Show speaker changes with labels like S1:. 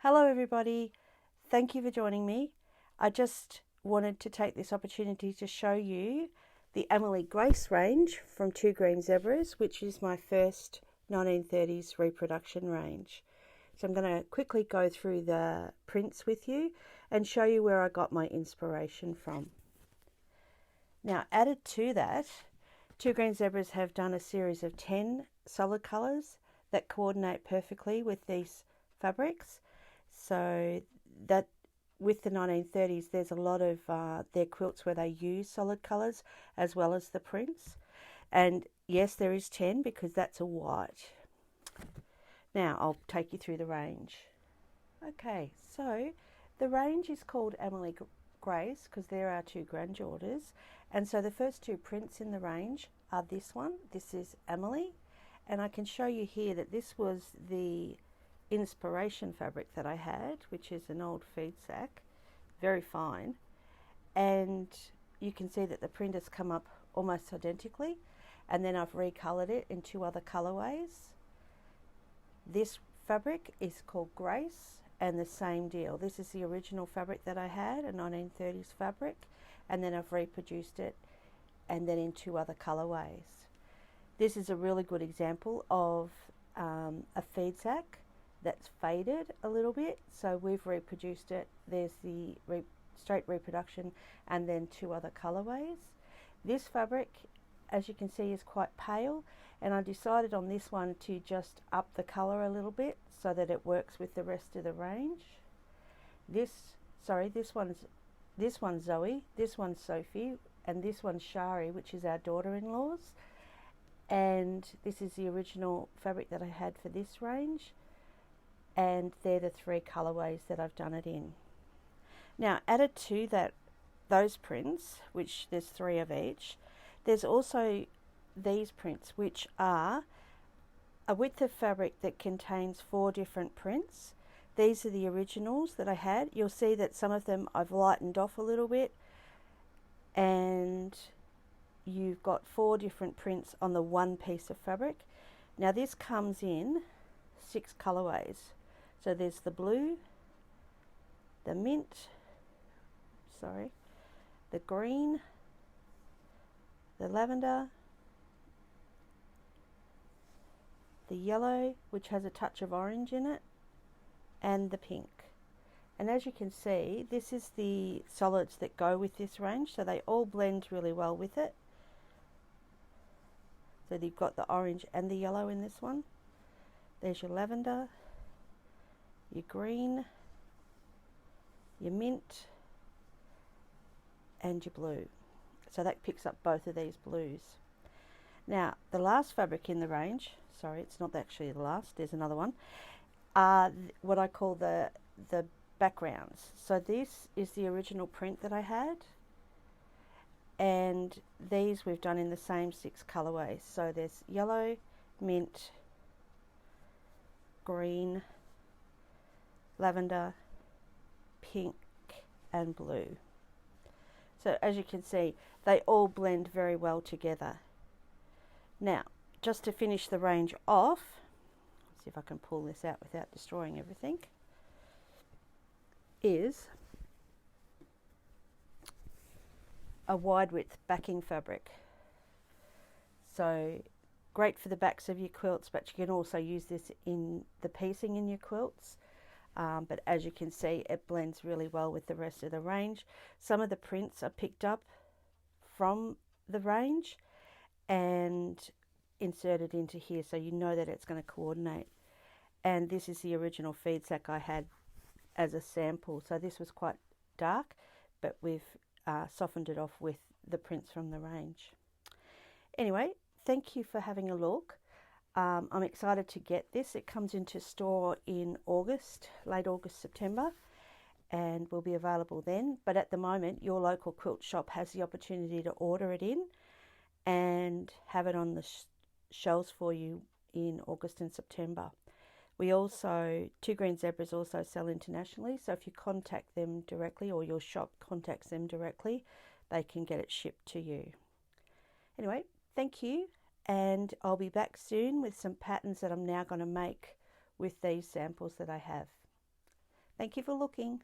S1: Hello everybody, thank you for joining me. I just wanted to take this opportunity to show you the Amelie Grace range from Two Green Zebras, which is my first 1930s reproduction range. So I'm going to quickly go through the prints with you and show you where I got my inspiration from. Now, added to that, Two Green Zebras have done a series of 10 solid colours that coordinate perfectly with these fabrics. So that with the 1930s, there's a lot of their quilts where they use solid colours as well as the prints. And yes, there is 10 because that's a white. Now I'll take you through the range. Okay, so the range is called Amelie Grace because they're our two granddaughters. And so the first two prints in the range are this one. This is Amelie. And I can show you here that this was the inspiration fabric that I had, which is an old feed sack, very fine. And you can see that the print has come up almost identically. And then I've recolored it in two other colorways. This fabric is called Grace, and the same deal. This is the original fabric that I had, a 1930s fabric, and then I've reproduced it and then in two other colorways. This is a really good example of a feed sack that's faded a little bit, so we've reproduced it. There's the straight reproduction and then two other colorways. This fabric, as you can see, is quite pale, and I decided on this one to just up the color a little bit so that it works with the rest of the range. This one's Zoe, this one's Sophie, and this one's Shari, which is our daughter-in-law's. And this is the original fabric that I had for this range, and they're the three colorways that I've done it in. Now, added to those prints, which there's three of each, there's also these prints, which are a width of fabric that contains 4 different prints. These are the originals that I had. You'll see that some of them I've lightened off a little bit, and you've got 4 different prints on the one piece of fabric. Now this comes in 6 colorways. So there's the blue, the mint, the green, the lavender, the yellow, which has a touch of orange in it, and the pink. And as you can see, this is the solids that go with this range, so they all blend really well with it. So you've got the orange and the yellow in this one. There's your lavender, your green, your mint, and your blue. So that picks up both of these blues. Now, the last fabric in the range, sorry, it's not actually the last, there's another one, are what I call the backgrounds. So this is the original print that I had, and these we've done in the same 6 colorways. So there's yellow, mint, green, lavender, pink, and blue. So as you can see, they all blend very well together. Now, just to finish the range off, let's see if I can pull this out without destroying everything, is a wide width backing fabric. So great for the backs of your quilts, but you can also use this in the piecing in your quilts. But as you can see, it blends really well with the rest of the range. Some of the prints are picked up from the range and inserted into here, so you know that it's going to coordinate. And this is the original feed sack I had as a sample. So this was quite dark, but we've softened it off with the prints from the range. Anyway, thank you for having a look. I'm excited to get this. It comes into store in August, late August, September, and will be available then. But at the moment, your local quilt shop has the opportunity to order it in and have it on the shelves for you in August and September. We also, Two Green Zebras also sell internationally, so if you contact them directly or your shop contacts them directly, they can get it shipped to you. Anyway, thank you. And I'll be back soon with some patterns that I'm now going to make with these samples that I have. Thank you for looking.